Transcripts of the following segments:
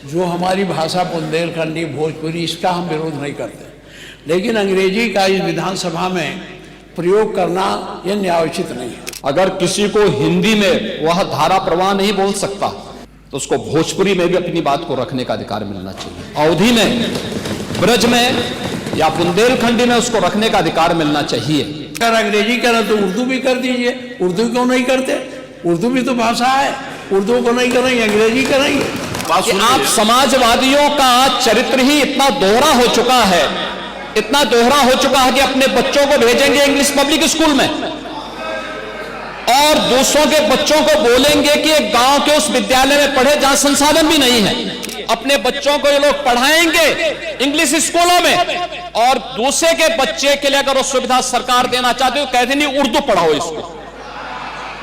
जो हमारी भाषा बुंदेलखंडी भोजपुरी, इसका हम विरोध नहीं करते, लेकिन अंग्रेजी का इस विधानसभा में प्रयोग करना यह न्यायोचित नहीं है। अगर किसी को हिंदी में वह धारा प्रवाह नहीं बोल सकता तो उसको भोजपुरी में भी अपनी बात को रखने का अधिकार मिलना चाहिए। अवधी में, ब्रज में या बुंदेलखंडी में उसको रखने का अधिकार मिलना चाहिए। अगर अंग्रेजी करें तो उर्दू भी कर दीजिए। उर्दू क्यों नहीं करते? उर्दू भी तो भाषा है। उर्दू को नहीं करेंगे, अंग्रेजी करेंगे। आप समाजवादियों का चरित्र ही इतना दोहरा हो चुका है, इतना दोहरा हो चुका है कि अपने बच्चों को भेजेंगे इंग्लिश पब्लिक स्कूल में और दूसरों के बच्चों को बोलेंगे कि एक गांव के उस विद्यालय में पढ़े जहां संसाधन भी नहीं है। अपने बच्चों को ये लोग पढ़ाएंगे इंग्लिश स्कूलों में और दूसरे के बच्चे के लिए अगर वो सुविधा सरकार देना चाहते हो, कहते नहीं उर्दू पढ़ाओ इसको,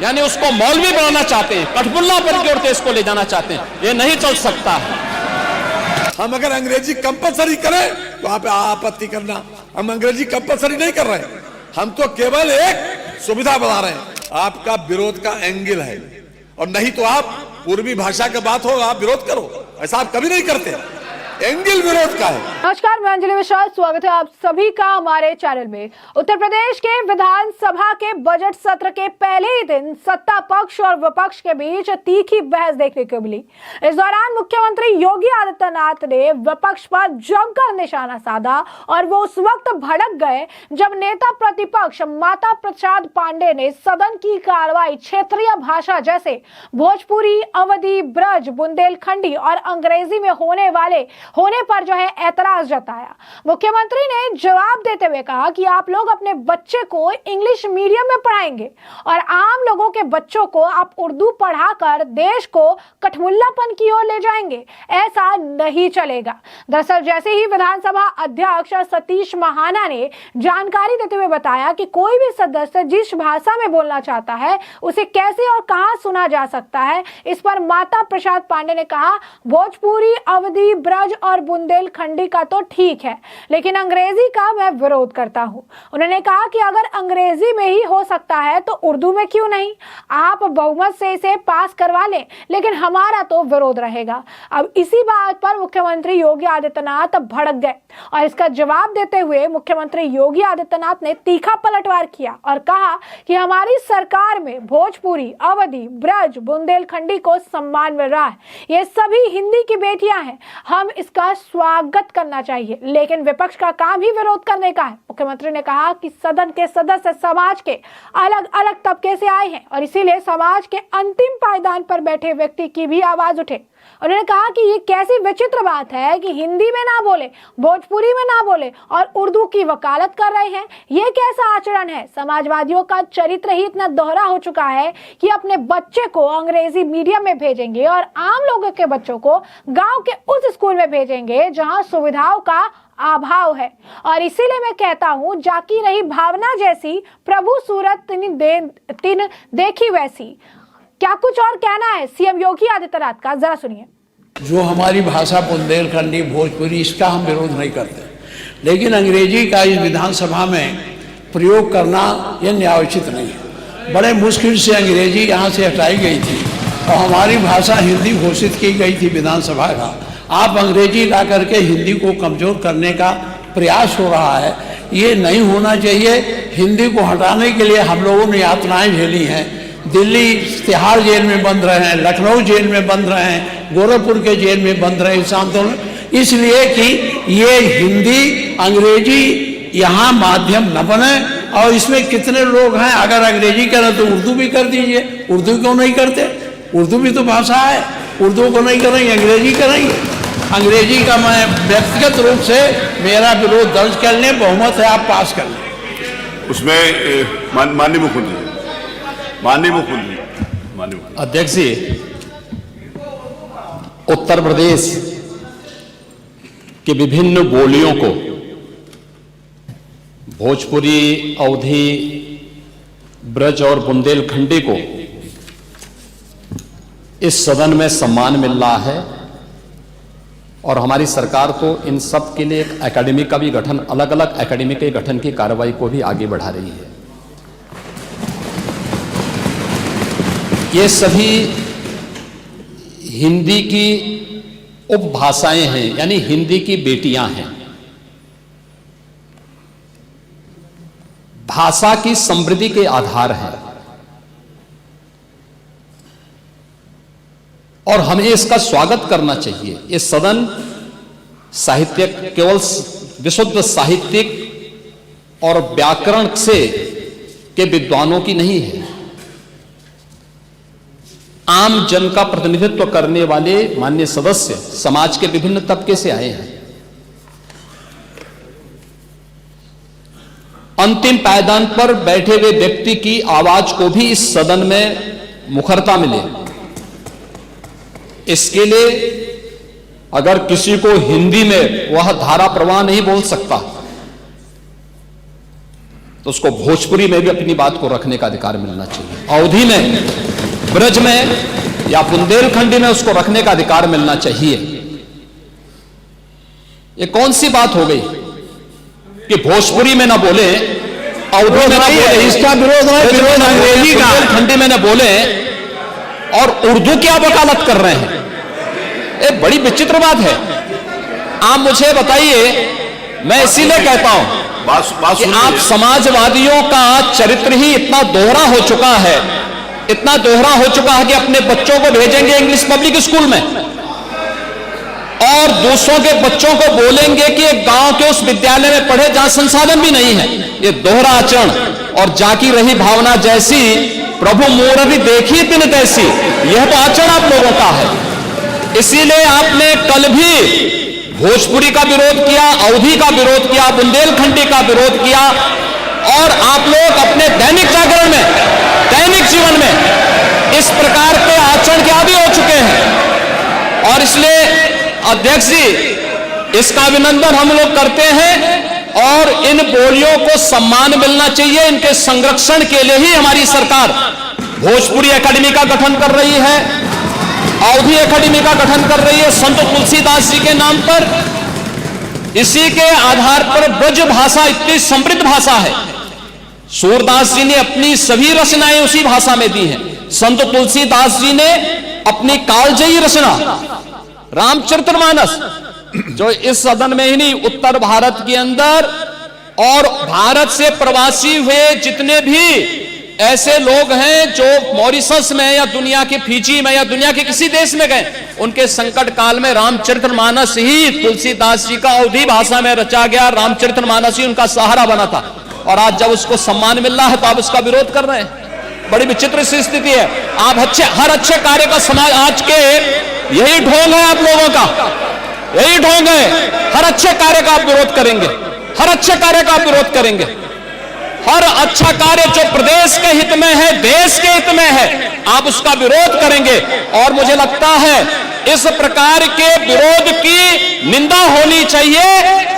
यानी उसको मौलवी बनाना चाहते हैं, कठपुल्ला पर की ओर इसको ले जाना चाहते हैं। ये नहीं चल सकता है। हम अगर अंग्रेजी कंपलसरी करें तो आप आपत्ति करना, हम अंग्रेजी कंपलसरी नहीं कर रहे हैं, हम तो केवल एक सुविधा बना रहे हैं। आपका विरोध का एंगल है, और नहीं तो आप पूर्वी भाषा की बात हो आप विरोध करो, ऐसा आप कभी नहीं करते। एंगल विरोध का है। नमस्कार, मैं अंजलि विश्वास, स्वागत है आप सभी का हमारे चैनल में। उत्तर प्रदेश के विधानसभा के बजट सत्र के पहले ही दिन सत्ता पक्ष और विपक्ष के बीच तीखी बहस देखने को मिली। इस दौरान मुख्यमंत्री योगी आदित्यनाथ ने विपक्ष पर जमकर निशाना साधा और वो उस वक्त भड़क गए जब नेता प्रतिपक्ष माता प्रसाद पांडे ने सदन की कार्रवाई क्षेत्रीय भाषा जैसे भोजपुरी, अवधी, ब्रज, बुंदेलखंडी और अंग्रेजी में होने पर जो है ऐतराज जताया। मुख्यमंत्री ने जवाब देते हुए कहा कि आप लोग अपने बच्चे को इंग्लिश मीडियम में पढ़ाएंगे और आम लोगों के बच्चों को आप उर्दू पढ़ाकर देश को कठमुल्लापन की ओर ले जाएंगे। ऐसा नहीं चलेगा। दरअसल जैसे ही विधानसभा अध्यक्ष सतीश महाना ने जानकारी देते हुए बताया कि कोई भी सदस्य जिस भाषा में बोलना चाहता है उसे कैसे और कहां सुना जा सकता है, इस पर माता प्रसाद पांडे ने कहा भोजपुरी, अवधी, ब्रज और बुंदेलखंडी का तो ठीक है, लेकिन अंग्रेजी का मैं विरोध करता हूं। उन्होंने कहा कि अगर अंग्रेजी में ही हो सकता है तो उर्दू में क्यों नहीं? आप बहुमत से इसे पास करवा लें, लेकिन हमारा तो विरोध रहेगा। अब इसी बात पर मुख्यमंत्री योगी आदित्यनाथ भड़क गए और इसका जवाब देते हुए मुख्यमंत्री योगी आदित्यनाथ ने तीखा पलटवार किया और कहा कि हमारी सरकार में भोजपुरी, अवधी, ब्रज, बुंदेलखंडी को सम्मान मिल रहा है। ये सभी हिंदी की बेटियां हैं, हम इसका स्वागत करना चाहिए, लेकिन विपक्ष का काम ही विरोध करने का है। मुख्यमंत्री ने कहा कि सदन के सदस्य समाज के अलग अलग तबके से आए हैं और इसीलिए समाज के अंतिम पायदान पर बैठे व्यक्ति की भी आवाज उठे। उन्होंने कहा कि ये कैसी विचित्र बात है कि हिंदी में ना बोले, भोजपुरी में ना बोले और उर्दू की वकालत कर रहे हैं। ये कैसा आचरण है? समाजवादियों का चरित्र ही इतना दोहरा हो चुका है कि अपने बच्चे को अंग्रेजी मीडियम में भेजेंगे और आम लोगों के बच्चों को गांव के उस स्कूल में भेजेंगे जहां सुविधाओं का अभाव है। और इसीलिए मैं कहता हूं, जाकी रही भावना जैसी, प्रभु सूरत तीन देखी वैसी। क्या कुछ और कहना है सीएम योगी आदित्यनाथ का, जरा सुनिए। जो हमारी भाषा बुंदेलखंडी भोजपुरी, इसका हम विरोध नहीं करते, लेकिन अंग्रेजी का इस विधानसभा में प्रयोग करना यह न्यायोचित नहीं है। बड़े मुश्किल से अंग्रेजी यहाँ से हटाई गई थी और हमारी भाषा हिंदी घोषित की गई थी विधानसभा का। आप अंग्रेजी ला करके हिंदी को कमजोर करने का प्रयास हो रहा है, ये नहीं होना चाहिए। हिंदी को हटाने के लिए हम लोगों ने यातनाएं झेली हैं। दिल्ली तिहाड़ जेल में बंद रहे हैं, लखनऊ जेल में बंद रहे हैं, गोरखपुर के जेल में बंद रहे इस आंदोलन, इसलिए कि ये हिंदी अंग्रेजी यहाँ माध्यम न बने। और इसमें कितने लोग हैं, अगर अंग्रेजी करें तो उर्दू भी कर दीजिए। उर्दू क्यों नहीं करते? उर्दू भी तो भाषा है। उर्दू को नहीं करेंगे, अंग्रेजी करेंगे। अंग्रेजी का मैं व्यक्तिगत रूप से मेरा विरोध दर्ज कर लें, बहुमत है आप पास कर लें। उसमें माननीय मुख्यमंत्री अध्यक्ष जी, उत्तर प्रदेश के विभिन्न बोलियों को, भोजपुरी, अवधी, ब्रज और बुंदेलखंडी को इस सदन में सम्मान मिल रहा है और हमारी सरकार तो इन सब के लिए एक एकेडमी का भी गठन, अलग अलग एकेडमी के गठन की कार्रवाई को भी आगे बढ़ा रही है। ये सभी हिंदी की उपभाषाएं हैं, यानी हिंदी की बेटियां हैं। भाषा की समृद्धि के आधार हैं और हमें इसका स्वागत करना चाहिए। ये सदन साहित्यिक, केवल विशुद्ध साहित्यिक और व्याकरण से के विद्वानों की नहीं है, आम जन का प्रतिनिधित्व करने वाले माननीय सदस्य समाज के विभिन्न तबके से आए हैं। अंतिम पायदान पर बैठे हुए व्यक्ति की आवाज को भी इस सदन में मुखरता मिले, इसके लिए अगर किसी को हिंदी में वह धारा प्रवाह नहीं बोल सकता तो उसको भोजपुरी में भी अपनी बात को रखने का अधिकार मिलना चाहिए, अवधी में, ब्रज में या बुंदेलखंडी में उसको रखने का अधिकार मिलना चाहिए। ये कौन सी बात हो गई कि भोजपुरी में ना बोले, अवधी में ना बोले, इसका विरोध है, विरोध अंग्रेजी का, बुंदेलखंडी में ना बोले और उर्दू की आप वकालत कर रहे हैं। ये बड़ी विचित्र बात है। आप मुझे बताइए, मैं इसीलिए कहता हूं कि आप समाजवादियों का चरित्र ही इतना दोहरा हो चुका है, इतना दोहरा हो चुका है कि अपने बच्चों को भेजेंगे इंग्लिश पब्लिक स्कूल में और दूसरों के बच्चों को बोलेंगे कि एक गांव के उस विद्यालय में पढ़े जहां संसाधन भी नहीं है। ये दोहरा आचरण और जाकी रही भावना जैसी प्रभु मोररी देखी तिन तैसी, यह तो आचरण आप लोगों का है। इसीलिए आपने कल भी भोजपुरी का विरोध किया, अवधी का विरोध किया, बुंदेलखंडी का विरोध किया और आप लोग अपने दैनिक जागरण में, दैनिक जीवन में इस प्रकार के आचरण के आदी हो चुके हैं। और इसलिए अध्यक्ष जी, इसका अभिनंदन हम लोग करते हैं और इन बोलियों को सम्मान मिलना चाहिए। इनके संरक्षण के लिए ही हमारी सरकार भोजपुरी एकेडमी का गठन कर रही है, अवधी एकेडमी का गठन कर रही है संत तुलसीदास जी के नाम पर। इसी के आधार पर ब्रज भाषा इतनी समृद्ध भाषा है। सूरदास जी ने अपनी सभी रचनाएं उसी भाषा में दी हैं। संत तुलसीदास जी ने अपनी कालजयी रचना रामचरितमानस, जो इस सदन में ही नहीं, उत्तर भारत के अंदर और भारत से प्रवासी हुए जितने भी ऐसे लोग हैं जो मॉरिशस में या दुनिया के फिजी में या दुनिया के किसी देश में गए, उनके संकट काल में रामचरितमानस ही तुलसीदास जी का अवधी भाषा में रचा गया, रामचरितमानस ही उनका सहारा बना था। और आज जब उसको सम्मान मिल रहा है तो आप उसका विरोध कर रहे हैं। बड़ी विचित्र सी स्थिति है। आप हर अच्छे कार्य का समाज, आज के यही ढोंग है आप लोगों का, यही ढोंग है। हर अच्छे कार्य का आप विरोध करेंगे, हर अच्छे कार्य का आप विरोध करेंगे। हर अच्छा कार्य जो प्रदेश के हित में है, देश के हित में है, आप उसका विरोध करेंगे। और मुझे लगता है इस प्रकार के विरोध की निंदा होनी चाहिए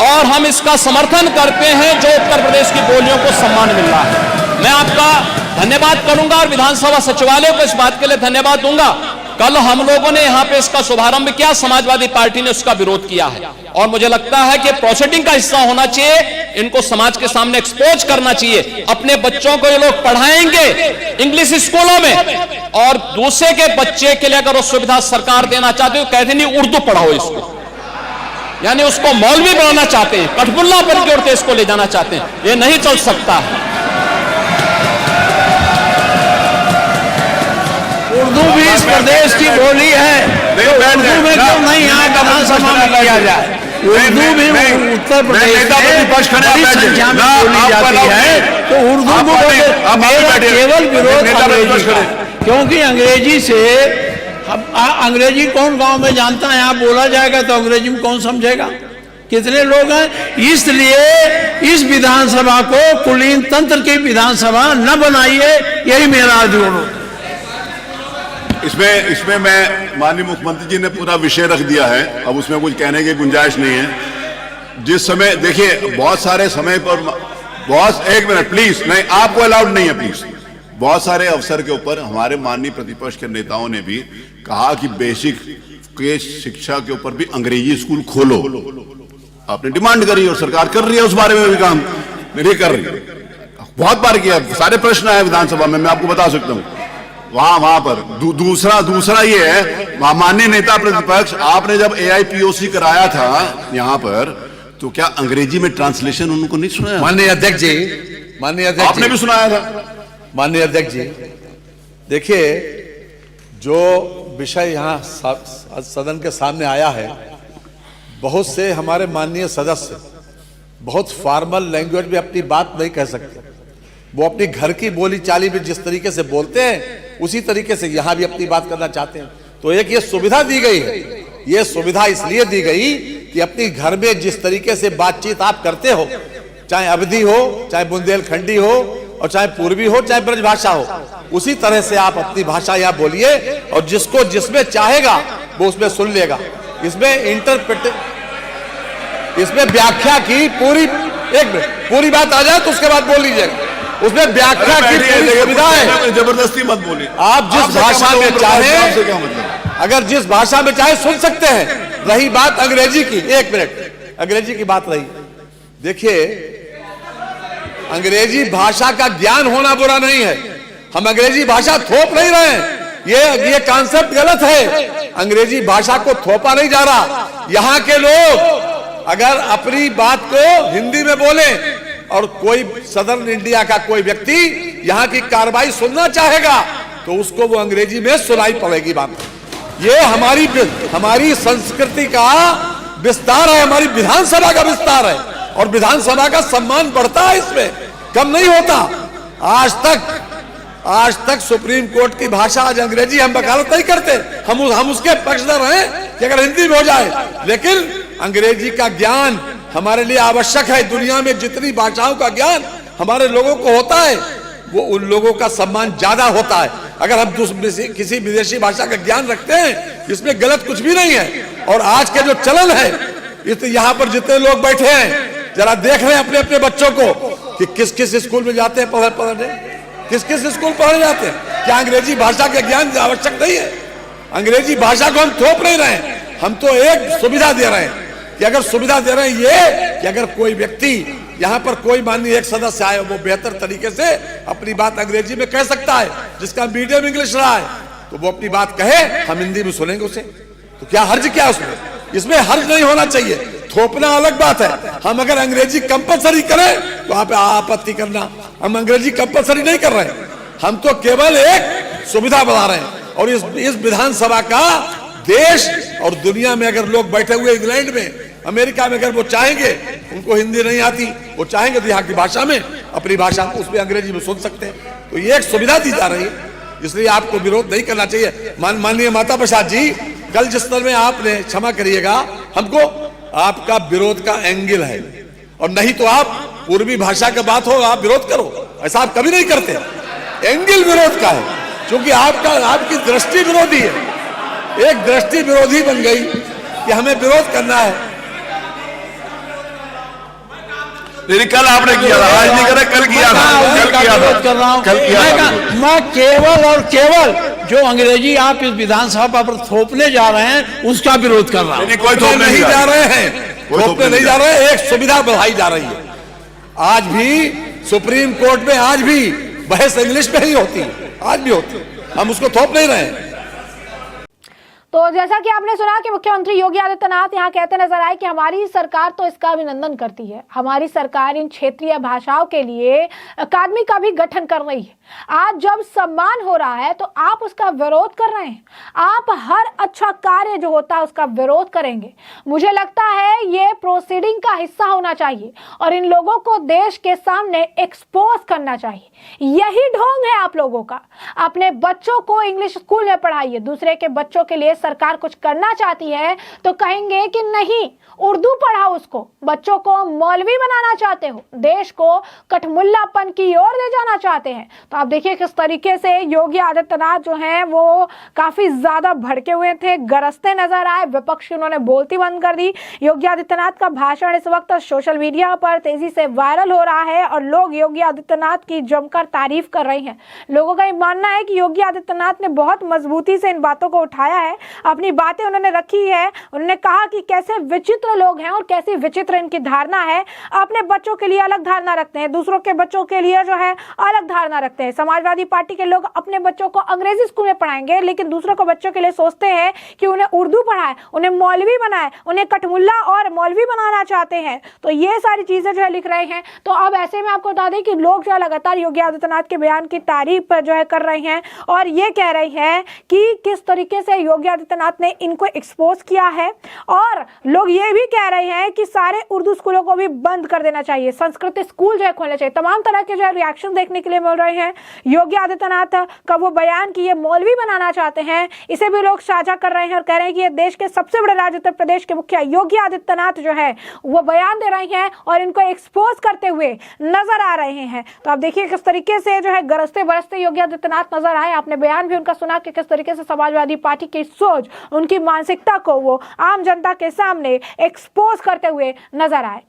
और हम इसका समर्थन करते हैं जो उत्तर प्रदेश की बोलियों को सम्मान मिल रहा है। मैं आपका धन्यवाद करूंगा और विधानसभा सचिवालय को इस बात के लिए धन्यवाद दूंगा। कल हम लोगों ने यहां पे इसका शुभारंभ किया, समाजवादी पार्टी ने उसका विरोध किया है और मुझे लगता है कि प्रोसीडिंग का हिस्सा होना चाहिए। इनको समाज के सामने एक्सपोज करना चाहिए। अपने बच्चों को ये लोग पढ़ाएंगे इंग्लिश स्कूलों में और दूसरे के बच्चे के लिए अगर वो सुविधा सरकार देना चाहते हो, कहते नहीं उर्दू पढ़ाओ इसको, यानी उसको मौलवी बनाना चाहते हैं, कठपुल्ला पर की ओर इसको ले जाना चाहते हैं। ये नहीं चल सकता है। उर्दू भी इस प्रदेश की बोली है, तो उर्दू में क्यों नहीं यहाँ विधानसभा में किया जाए? उर्दू भी उत्तर प्रदेश में बड़ी संख्या में बोली जाती है, तो उर्दू को मेरा केवल विरोध अंग्रेजी का, क्योंकि अंग्रेजी से अंग्रेजी कौन गांव में जानता है? यहाँ बोला जाएगा तो अंग्रेजी में कौन समझेगा? कितने लोग हैं? इसलिए इस विधानसभा को कुलीन तंत्र की विधानसभा न बनाइए, यही मेरा अनुरोध। इसमें मैं माननीय मुख्यमंत्री जी ने पूरा विषय रख दिया है, अब उसमें कुछ कहने की गुंजाइश नहीं है। जिस समय देखिए बहुत सारे समय पर बहुत, एक मिनट प्लीज, नहीं आपको अलाउड नहीं है प्लीज। बहुत सारे अवसर के ऊपर हमारे माननीय प्रतिपक्ष के नेताओं ने भी कहा कि बेसिक के शिक्षा के ऊपर भी अंग्रेजी स्कूल खोलो। आपने डिमांड करी और सरकार कर रही है उस बारे में भी काम नहीं कर रही है। बहुत बार किया, सारे प्रश्न आए विधानसभा में, मैं आपको बता सकता हूं। वहां पर दूसरा ये है, माननीय नेता प्रतिपक्ष, आपने जब AIPOC कराया था यहां पर, तो क्या अंग्रेजी में ट्रांसलेशन उनको नहीं सुनाया? माननीय अध्यक्ष जी, माननीय अध्यक्ष, आपने भी सुनाया था। माननीय अध्यक्ष जी, देखिए जो विषय यहाँ सदन के सामने आया है, बहुत से हमारे माननीय सदस्य बहुत फॉर्मल लैंग्वेज में अपनी बात नहीं कह सकते। वो अपनी घर की बोली चाली में जिस तरीके से बोलते हैं उसी तरीके से यहाँ भी अपनी बात करना चाहते हैं। तो एक ये सुविधा दी गई है, ये सुविधा इसलिए दी गई कि अपनी घर में जिस तरीके से बातचीत आप करते हो, चाहे अवधी हो, चाहे बुंदेलखंडी हो, और चाहे पूर्वी हो, चाहे ब्रजभाषा हो, उसी तरह से आप अपनी भाषा यहाँ बोलिए और जिसको जिसमें चाहेगा वो उसमें सुन लेगा। इसमें व्याख्या की पूरी बात आ जाए तो उसके बाद बोल लीजिएगा। उसमें व्याख्या की पूरी सुविधा है। जबरदस्ती मत बोलिए। आप जिस भाषा में चाहे, अगर जिस भाषा में चाहे सुन सकते हैं। रही बात अंग्रेजी की, 1 मिनट, अंग्रेजी की बात रही, देखिए अंग्रेजी भाषा का ज्ञान होना बुरा नहीं है, हम अंग्रेजी भाषा थोप नहीं रहे हैं, ये कॉन्सेप्ट गलत है। अंग्रेजी भाषा को थोपा नहीं जा रहा। यहाँ के लोग अगर अपनी बात को हिंदी में बोले और कोई सदर्न इंडिया का कोई व्यक्ति यहाँ की कार्रवाई सुनना चाहेगा तो उसको वो अंग्रेजी में सुनाई पड़ेगी बात। ये हमारी संस्कृति का विस्तार है, हमारी विधानसभा का विस्तार है और विधानसभा का सम्मान बढ़ता है, इसमें कम नहीं होता। आज तक सुप्रीम कोर्ट की भाषा आज अंग्रेजी, हम वकालत नहीं करते, हम उसके पक्षधर हैं कि अगर हिंदी में हो जाए, लेकिन अंग्रेजी का ज्ञान हमारे लिए आवश्यक है। दुनिया में जितनी भाषाओं का ज्ञान हमारे लोगों को होता है वो उन लोगों का सम्मान ज्यादा होता है। अगर हम किसी विदेशी भाषा का ज्ञान रखते हैं इसमें गलत कुछ भी नहीं है। और आज के जो चलन है, यहाँ पर जितने लोग बैठे हैं जरा देख रहे हैं अपने अपने बच्चों को कि किस किस स्कूल में जाते हैं पढ़ने, किस किस स्कूल पढ़ने जाते हैं। क्या अंग्रेजी भाषा का ज्ञान आवश्यक नहीं है? अंग्रेजी भाषा को हम थोप नहीं रहे हैं, हम तो एक सुविधा दे रहे हैं कि अगर सुविधा दे रहे हैं ये कि अगर कोई व्यक्ति यहाँ पर कोई माननीय एक सदस्य आए वो बेहतर तरीके से अपनी बात अंग्रेजी में कह सकता है, जिसका मीडियम इंग्लिश रहा है तो वो अपनी बात कहे, हम हिंदी में सुनेंगे उसे। तो क्या हर्ज क्या उसमें? इसमें हर्ज नहीं होना चाहिए। थोपना अलग बात है। हम अगर अंग्रेजी कंपलसरी करें तो आप आपत्ति करना, हम अंग्रेजी कंपलसरी नहीं कर रहे हैं, हम तो केवल एक सुविधा बढ़ा रहे हैं। और इस विधानसभा का देश और दुनिया में अगर लोग बैठे हुए इंग्लैंड में, अमेरिका में, अगर वो चाहेंगे, उनको हिंदी नहीं आती, वो चाहेंगे तो यहाँ की भाषा में, अपनी भाषा उसमें अंग्रेजी में सुन सकते हैं। तो ये एक सुविधा दी जा रही है, इसलिए आपको विरोध नहीं करना चाहिए। माननीय माता प्रसाद जी, कल जिस तरह में आपने, क्षमा करिएगा, हमको आपका विरोध का एंगल है, और नहीं तो आप पूर्वी भाषा का बात हो आप विरोध करो, ऐसा आप कभी नहीं करते। एंगल विरोध का है, क्योंकि आपकी दृष्टि विरोधी है, एक दृष्टि विरोधी बन गई कि हमें विरोध करना है। लेकिन कल आपने किया था, आज नहीं करा, कल किया था, कर रहा हूं। मैं केवल और केवल जो अंग्रेजी आप इस विधानसभा पर थोपने जा रहे हैं उसका विरोध कर रहा हूं। कोई थोपने नहीं जा रहे हैं, थोपने नहीं जा रहे हैं, एक सुविधा बढ़ाई जा रही है। आज भी सुप्रीम कोर्ट में आज भी बहस इंग्लिश में ही होती है, आज भी होती है, हम उसको थोप नहीं रहे हैं। तो जैसा कि आपने सुना कि मुख्यमंत्री योगी आदित्यनाथ यहाँ कहते नजर आए कि हमारी सरकार तो इसका अभिनंदन करती है, हमारी सरकार इन क्षेत्रीय भाषाओं के लिए अकादमी का भी गठन कर रही है। आज जब सम्मान हो रहा है तो आप उसका विरोध कर रहे हैं, आप हर अच्छा कार्य जो होता है उसका विरोध करेंगे। मुझे लगता है ये प्रोसीडिंग का हिस्सा होना चाहिए और इन लोगों को देश के सामने एक्सपोज करना चाहिए। यही ढोंग है आप लोगों का। अपने बच्चों को इंग्लिश स्कूल में पढ़ाइए, दूसरे के बच्चों के लिए सरकार कुछ करना चाहती है तो कहेंगे कि नहीं, उर्दू पढ़ाओ उसको। बच्चों को मौलवी बनाना चाहते हो, देश को कठमुल्लापन की ओर ले जाना चाहते हैं। तो आप देखिए किस तरीके से योगी आदित्यनाथ जो हैं वो काफी ज्यादा भड़के हुए थे, गरजते नजर आए। विपक्ष उन्होंने बोलती बंद कर दी। योगी आदित्यनाथ का भाषण इस वक्त सोशल मीडिया पर तेजी से वायरल हो रहा है और लोग योगी आदित्यनाथ की जमकर तारीफ कर रहे हैं। लोगों का ये मानना है कि योगी आदित्यनाथ ने बहुत मजबूती से इन बातों को उठाया है, अपनी बातें उन्होंने रखी है। उन्होंने कहा कि कैसे विचित्र लोग हैं और कैसी विचित्र इनकी धारणा है। अपने बच्चों के लिए अलग धारणा रखते हैं, दूसरों के बच्चों के लिए जो है अलग धारणा रखते हैं। हैं। समाजवादी पार्टी के लोग अपने बच्चों को अंग्रेजी स्कूल में पढ़ाएंगे, लेकिन दूसरों को बच्चों के लिए सोचते हैं कि उन्हें उर्दू पढ़ाए, उन्हें मौलवी बनाए, उन्हें कठमुल्ला और मौलवी बनाना चाहते हैं। तो ये सारी चीजें जो है लिख रहे हैं। तो अब ऐसे में आपको बता दें कि लोग जो है लगातार योगी आदित्यनाथ के बयान की तारीफ जो है कर रहे हैं और ये कह रहे हैं कि किस तरीके से योगी आदित्यनाथ ने इनको एक्सपोज किया है। और लोग ये भी कह रहे हैं कि सारे उर्दू स्कूलों को भी बंद कर देना चाहिए, संस्कृत स्कूल जो है खोलना चाहिए। तमाम तरह के जो है रिएक्शन देखने के लिए मिल रहे हैं। योगी आदित्यनाथ का वो बयान कि ये मौलवी बनाना चाहते हैं, इसे भी लोग साझा कर रहे हैं और कह रहे हैं कि ये देश के सबसे बड़े राज्य उत्तर प्रदेश के मुखिया योगी आदित्यनाथ जो है वो बयान दे रहे हैं और इनको एक्सपोज करते हुए नजर आ रहे हैं। तो आप देखिए किस तरीके से जो है गरजते बरसते योगी आदित्यनाथ नजर आए। आपने बयान भी उनका सुना कि किस तरीके से समाजवादी पार्टी की सोच, उनकी मानसिकता को वो आम जनता के सामने एक्सपोज करते हुए नजर आए।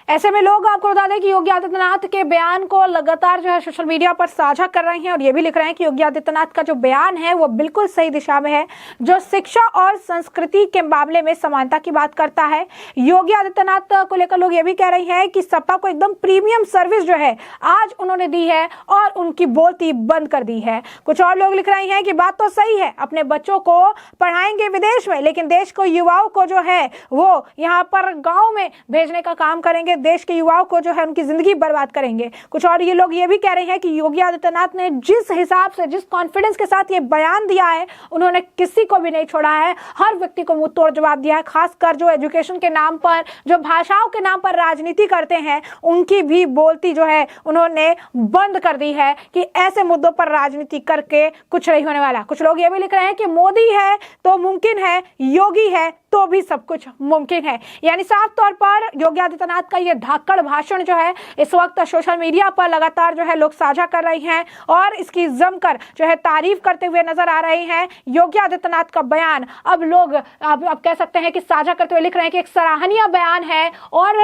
ऐसे में लोग आपको बता दें कि योगी आदित्यनाथ के बयान को लगातार जो है सोशल मीडिया पर साझा कर रहे हैं और ये भी लिख रहे हैं कि योगी आदित्यनाथ का जो बयान है वो बिल्कुल सही दिशा में है, जो शिक्षा और संस्कृति के मामले में समानता की बात करता है। योगी आदित्यनाथ को लेकर लोग ये भी कह रहे हैं कि सपा को एकदम प्रीमियम सर्विस जो है आज उन्होंने दी है और उनकी बोलती बंद कर दी है। कुछ और लोग लिख रहे हैं कि बात तो सही है, अपने बच्चों को पढ़ाएंगे विदेश में, लेकिन देश को युवाओं को जो है वो यहाँ पर गाँव में भेजने का काम करेंगे, देश के युवाओं को जो है उनकी जिंदगी बर्बाद करेंगे। कुछ और ये लोग ये भी कह रहे हैं कि योगी आदित्यनाथ ने जिस हिसाब से, जिस कॉन्फिडेंस के साथ ये बयान दिया है, उन्होंने किसी को भी नहीं छोड़ा है, हर व्यक्ति को मुंह तोड़ जवाब दिया है। खासकर जो एजुकेशन के नाम पर, जो भाषाओं के नाम पर राजनीति करते हैं, उनकी भी बोलती जो है उन्होंने बंद कर दी है कि ऐसे मुद्दों पर राजनीति करके कुछ नहीं होने वाला। कुछ लोग ये भी लिख रहे हैं कि मोदी है तो मुमकिन है, योगी है तो भी सब कुछ मुमकिन है। यानी साफ तौर पर योगी आदित्यनाथ का ये धाकड़ भाषण जो है इस वक्त सोशल मीडिया पर लगातार जो है लोग साझा कर रहे हैं और इसकी जमकर जो है तारीफ करते हुए नजर आ रहे हैं। योगी आदित्यनाथ का बयान अब लोग अब कह सकते हैं कि साझा करते हुए लिख रहे हैं कि एक सराहनीय बयान है। और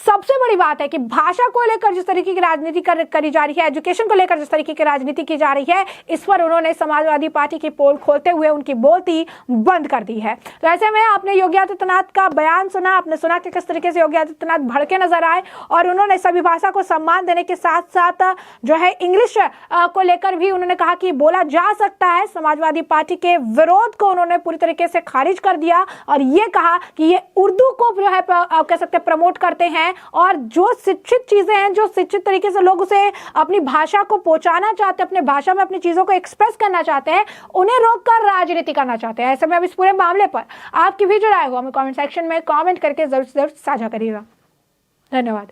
सबसे बड़ी बात है कि भाषा को लेकर जिस तरीके की राजनीति करी जा रही है, एजुकेशन को लेकर जिस तरीके की राजनीति की जा रही है, इस पर उन्होंने समाजवादी पार्टी की पोल खोलते हुए उनकी बोलती बंद कर दी है। तो ऐसे में आपने योगी आदित्यनाथ का बयान सुना, आपने सुना कि किस तरीके से योगी आदित्यनाथ भड़के नजर आए और उन्होंने सभी भाषा को सम्मान देने के साथ साथ जो है इंग्लिश को लेकर भी उन्होंने कहा कि बोला जा सकता है। समाजवादी पार्टी के विरोध को उन्होंने पूरी तरीके से खारिज कर दिया और ये कहा कि ये उर्दू को जो है कह सकते प्रमोट करते हैं और जो शिक्षित चीजें हैं, जो शिक्षित तरीके से लोग उसे अपनी भाषा को पहुंचाना चाहते हैं, अपने भाषा में अपनी चीजों को एक्सप्रेस करना चाहते हैं, उन्हें रोककर राजनीति करना चाहते हैं। ऐसे में अब इस पूरे मामले पर आपकी भी जो राय हो हमें कमेंट सेक्शन में कमेंट करके जरूर साझा करिएगा। धन्यवाद।